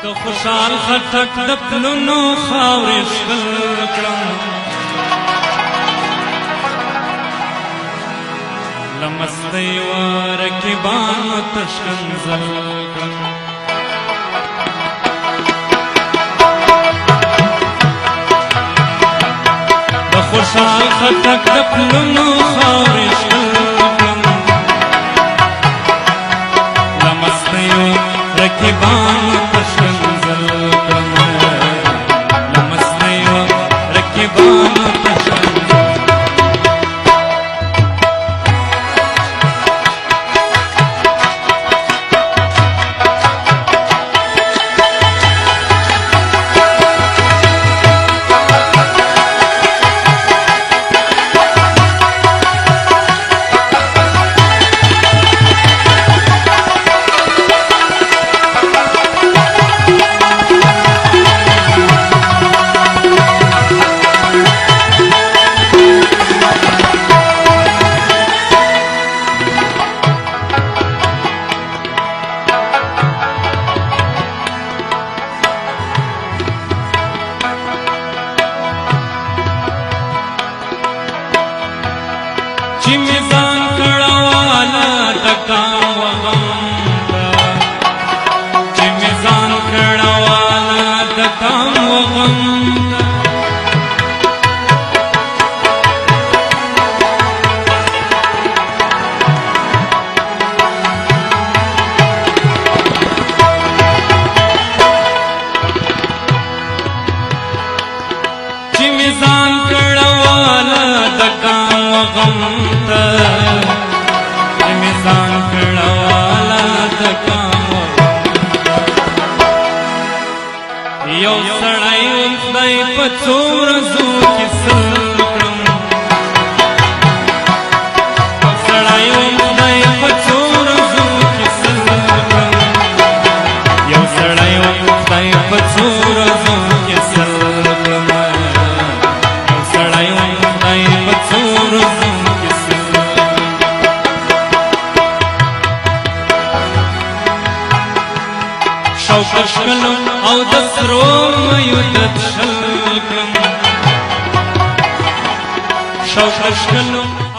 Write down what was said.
د خوشحال خټک د پلونو خاورې شغل کړم له مستۍ و رقیبانو تشکنځل کړم د خوشحال خټک د پلونو خاورې شغل کړم له مستۍ و رقیبانو تشکنځل کړم له مستۍ و رقیبانو چې مې ځان کړواله ډکام وغم ته چې مې ځان کړواله ډکام وغم ته چې مې ځان کړواله ډکام وغم میزان کړواله د کام یو سړی خدای په څو ورځو کې سل کړم یو سړی خدای په څو ورځو کې سل کړم یو سړی خدای په څو ورځو کې سل کړم یو سړی خدای په څو ورځو شوکش کلم او د سرو میو دد شل کلم شوکش کلم